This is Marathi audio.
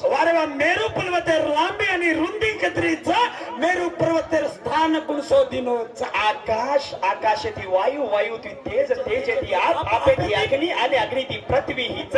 वारे वा मेरू पर्वतेर लांबी आणि रुंदी कत्रीच मेरू पर्वतेर स्थान कुण शोधिनोच आकाश आकाश ती वायू वायू ती तेज तेज ती आप आपे ती अग्नी आणि अग्नी ती पृथ्वी हीच